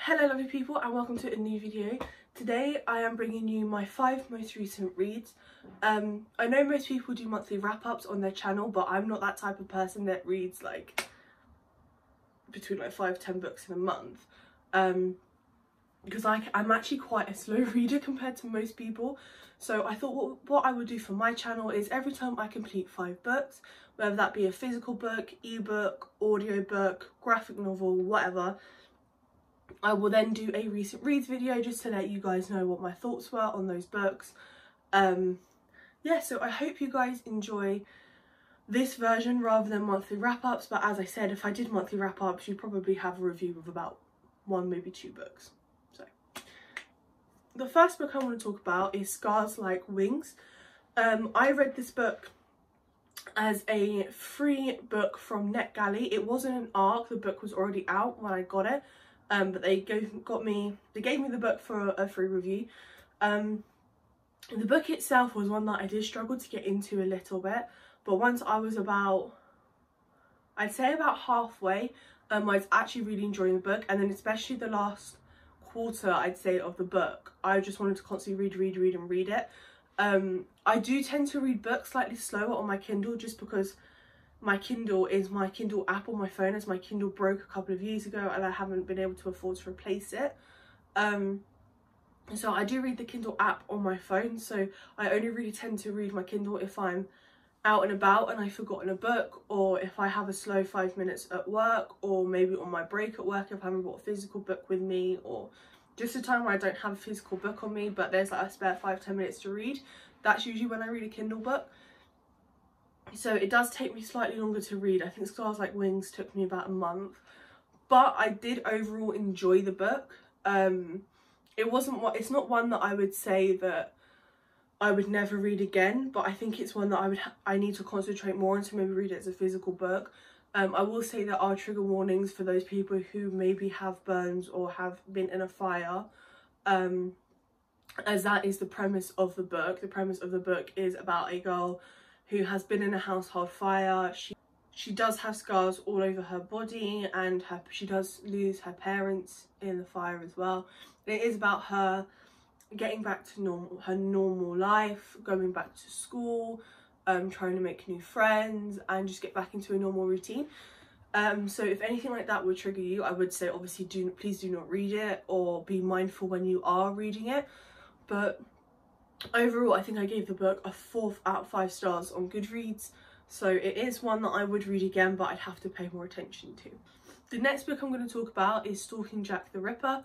Hello lovely people and welcome to a new video. Today I am bringing you my 5 most recent reads. I know most people do monthly wrap-ups on their channel, but I'm not that type of person that reads like between like 5-10 books in a month. Because I'm actually quite a slow reader compared to most people. So I thought what I would do for my channel is every time I complete 5 books, whether that be a physical book, ebook, audiobook, graphic novel, whatever, I will then do a recent reads video just to let you guys know what my thoughts were on those books. Yeah, so I hope you guys enjoy this version rather than monthly wrap-ups, but as I said, if I did monthly wrap-ups, you'd probably have a review of about 1, maybe 2 books. So the first book I want to talk about is Scars Like Wings. I read this book as a free book from NetGalley. It wasn't an ARC, the book was already out when I got it. But they gave me the book for a free review. The book itself was one that I did struggle to get into a little bit, but once I was I'd say about halfway, I was actually really enjoying the book, and then especially the last quarter, I'd say, of the book, I just wanted to constantly read it. I do tend to read books slightly slower on my Kindle just because my Kindle is my Kindle app on my phone, as my Kindle broke a couple of years ago and I haven't been able to afford to replace it. So I do read the Kindle app on my phone, so I only really tend to read my Kindle if I'm out and about and I've forgotten a book, or if I have a slow 5 minutes at work, or maybe on my break at work if I haven't brought a physical book with me, or just a time where I don't have a physical book on me but there's like a spare 5-10 minutes to read. That's usually when I read a Kindle book. So it does take me slightly longer to read. I think Scars Like Wings took me about a month, but I did overall enjoy the book. It's not one that I would say that I would never read again, but I think it's one that I need to concentrate more on to maybe read it as a physical book. I will say there are trigger warnings for those people who maybe have burns or have been in a fire, as that is the premise of the book. The premise of the book is about a girl who has been in a household fire. She does have scars all over her body, and she does lose her parents in the fire as well. It is about her getting back to her normal life, going back to school, trying to make new friends and just get back into a normal routine. So if anything like that would trigger you, I would say obviously please do not read it, or be mindful when you are reading it. But overall, I think I gave the book a 4 out of 5 stars on Goodreads, so it is one that I would read again, but I'd have to pay more attention to. The next book I'm going to talk about is Stalking Jack the Ripper.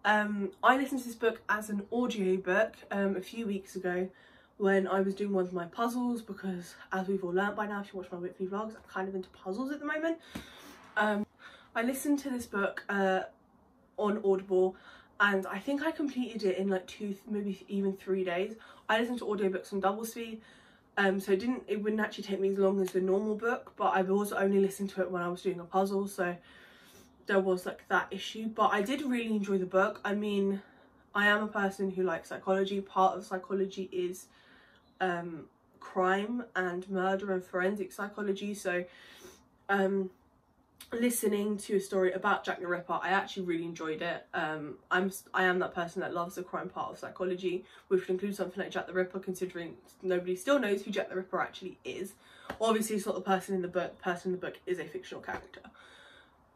I listened to this book as an audiobook a few weeks ago when I was doing one of my puzzles, because as we've all learnt by now, if you watch my weekly vlogs, I'm kind of into puzzles at the moment. I listened to this book on Audible, and I think I completed it in like 2, maybe even 3 days. I listened to audiobooks on double speed, so it wouldn't actually take me as long as the normal book, but I've also only listened to it when I was doing a puzzle, so there was like that issue. But I did really enjoy the book. I mean, I am a person who likes psychology. Part of psychology is crime and murder and forensic psychology, so listening to a story about Jack the Ripper, I actually really enjoyed it. I am that person that loves the crime part of psychology, which would include something like Jack the Ripper, considering nobody still knows who Jack the Ripper actually is. Obviously it's not the person in the book. The person in the book is a fictional character.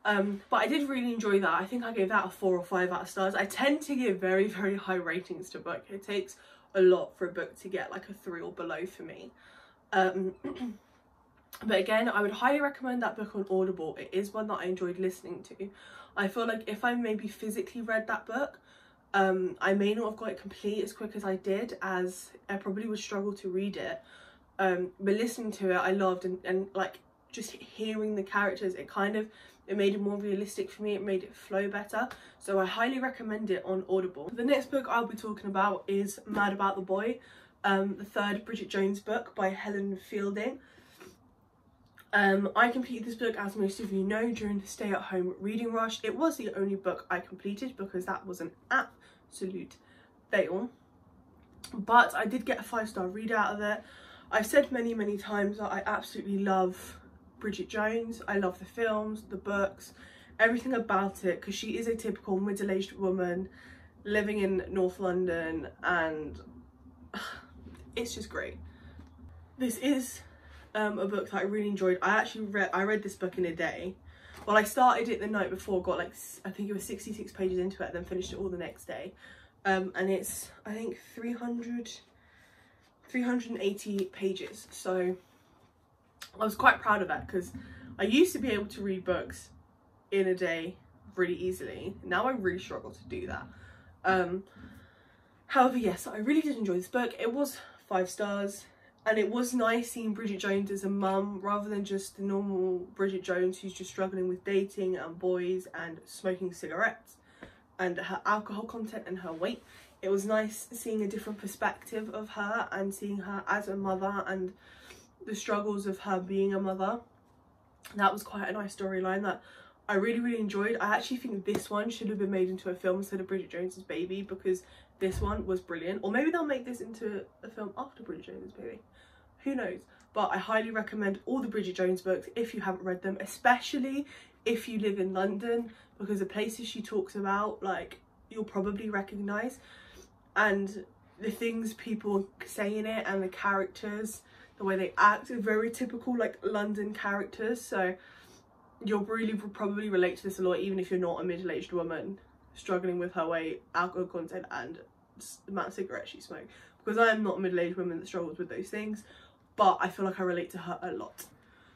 But I did really enjoy that. I think I gave that a 4 or 5 out of stars. I tend to give very, very high ratings to book. It takes a lot for a book to get like a 3 or below for me. But again, I would highly recommend that book on Audible. It is one that I enjoyed listening to. I feel like if I maybe physically read that book, I may not have got it complete as quick as I did, as I probably would struggle to read it. But listening to it, I loved, and like just hearing the characters, it made it more realistic for me. It made it flow better. So I highly recommend it on Audible. The next book I'll be talking about is Mad About the Boy, the 3rd Bridget Jones book by Helen Fielding. I completed this book, as most of you know, during the stay-at-home reading rush. It was the only book I completed because that was an absolute fail, but I did get a 5-star read out of it. I've said many times that I absolutely love Bridget Jones. I love the films, the books, everything about it, because she is a typical middle-aged woman living in North London, and it's just great. This is a book that I really enjoyed. I read this book in a day. Well, I started it the night before, got like, I think it was 66 pages into it, then finished it all the next day. And it's, I think, 380 pages. So I was quite proud of that, because I used to be able to read books in a day really easily. Now I really struggle to do that. However, yes, I really did enjoy this book. It was 5 stars. And it was nice seeing Bridget Jones as a mum, rather than just the normal Bridget Jones who's just struggling with dating and boys and smoking cigarettes and her alcohol content and her weight. It was nice seeing a different perspective of her and seeing her as a mother and the struggles of her being a mother. That was quite a nice storyline that I really, really enjoyed. I actually think this one should have been made into a film instead of Bridget Jones's Baby, because this one was brilliant. Or maybe they'll make this into a film after Bridget Jones's Baby. Who knows? But I highly recommend all the Bridget Jones books if you haven't read them, especially if you live in London, because the places she talks about, like, you'll probably recognise, and the things people say in it and the characters, the way they act, are very typical like London characters. So you'll really probably relate to this a lot, even if you're not a middle-aged woman struggling with her weight, alcohol content and the amount of cigarettes she smokes, because I am not a middle-aged woman that struggles with those things, but I feel like I relate to her a lot.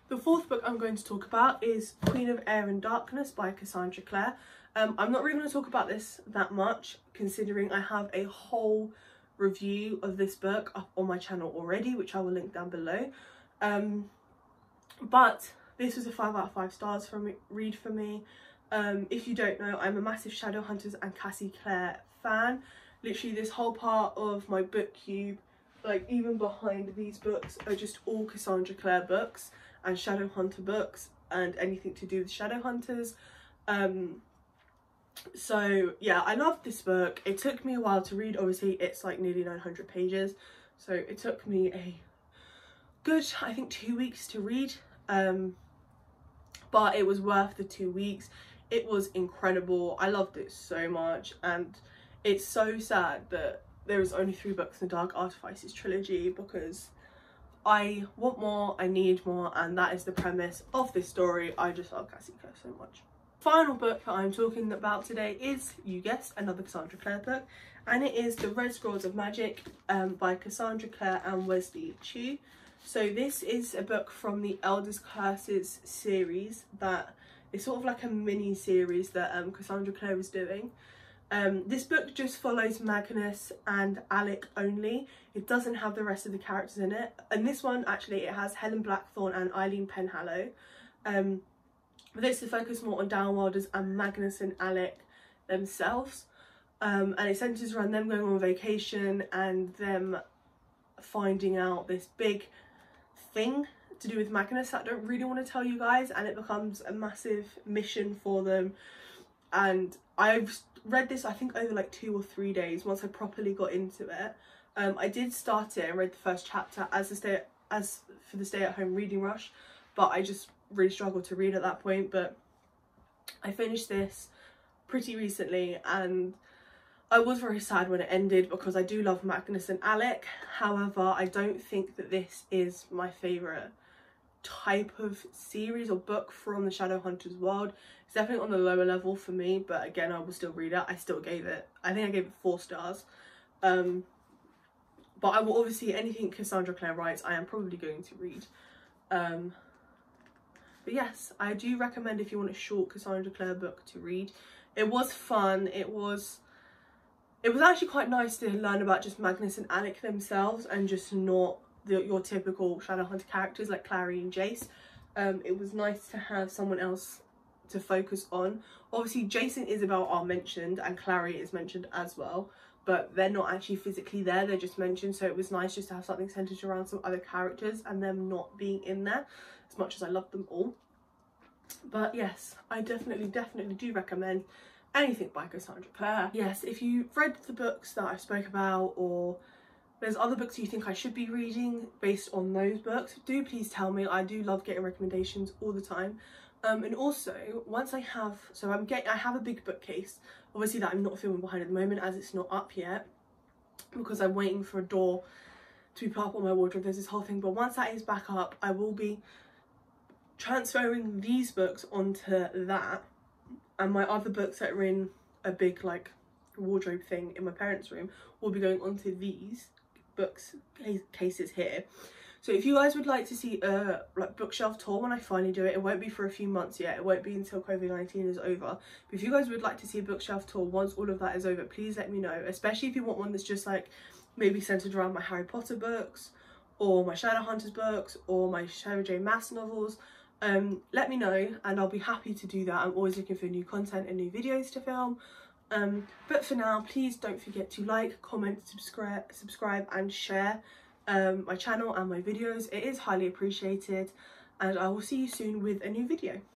The 4th book I'm going to talk about is Queen of Air and Darkness by Cassandra Clare. I'm not really going to talk about this that much, considering I have a whole review of this book up on my channel already, which I will link down below. But this was a 5 out of 5 stars read for me. If you don't know, I'm a massive Shadowhunters and Cassie Clare fan. Literally this whole part of my book cube, like even behind these books, are just all Cassandra Clare books and Shadowhunter books and anything to do with Shadowhunters. So yeah, I loved this book. It took me a while to read. Obviously it's like nearly 900 pages, so it took me a good, I think, 2 weeks to read, but it was worth the 2 weeks. It was incredible. I loved it so much, and it's so sad that there is only 3 books in the Dark Artifices trilogy, because I want more, I need more, and that is the premise of this story. I just love Cassie Clare so much. Final book that I'm talking about today is, you guessed, another Cassandra Clare book, and it is The Red Scrolls of Magic by Cassandra Clare and Wesley Chu. So this is a book from the Eldest Curses series that is sort of like a mini series that Cassandra Clare is doing. This book just follows Magnus and Alec only. It doesn't have the rest of the characters in it. And this one, actually, it has Helen Blackthorne and Eileen Penhallow. But this is focused more on Downwilders and Magnus and Alec themselves. And it centres around them going on vacation and them finding out this big thing to do with Magnus that I don't really want to tell you guys, and it becomes a massive mission for them. And I've read this, I think, over like 2 or 3 days once I properly got into it. I did start it and read the first chapter as for the stay-at-home reading rush, but I just really struggled to read at that point. But I finished this pretty recently, and I was very sad when it ended, because I do love Magnus and Alec. However, I don't think that this is my favourite type of series or book from the Shadowhunters world. It's definitely on the lower level for me, but again, I will still read it. I still gave it, I think I gave it 4 stars. But I will obviously, anything Cassandra Clare writes, I am probably going to read. But yes, I do recommend if you want a short Cassandra Clare book to read. It was fun. It was actually quite nice to learn about just Magnus and Alec themselves, and just not your typical Shadowhunter characters like Clary and Jace. It was nice to have someone else to focus on. Obviously Jace and Isabel are mentioned, and Clary is mentioned as well, but they're not actually physically there, they're just mentioned. So it was nice just to have something centered around some other characters and them not being in there, as much as I love them all. But yes, I definitely do recommend anything by Cassandra Clare. Yes, if you've read the books that I spoke about, or there's other books you think I should be reading based on those books, do please tell me. I do love getting recommendations all the time. And also once I have, so I have a big bookcase, obviously, that I'm not filming behind at the moment as it's not up yet because I'm waiting for a door to be put up on my wardrobe. There's this whole thing, but once that is back up, I will be transferring these books onto that, and my other books that are in a big like wardrobe thing in my parents' room will be going onto these books cases here. So if you guys would like to see a like bookshelf tour when I finally do it, it won't be for a few months yet, it won't be until COVID-19 is over, but if you guys would like to see a bookshelf tour once all of that is over, please let me know, especially if you want one that's just like maybe centered around my Harry Potter books or my Shadowhunters books or my Sarah J Maas novels. Let me know and I'll be happy to do that. I'm always looking for new content and new videos to film. But for now, please don't forget to like, comment, subscribe and share my channel and my videos. It is highly appreciated, and I will see you soon with a new video.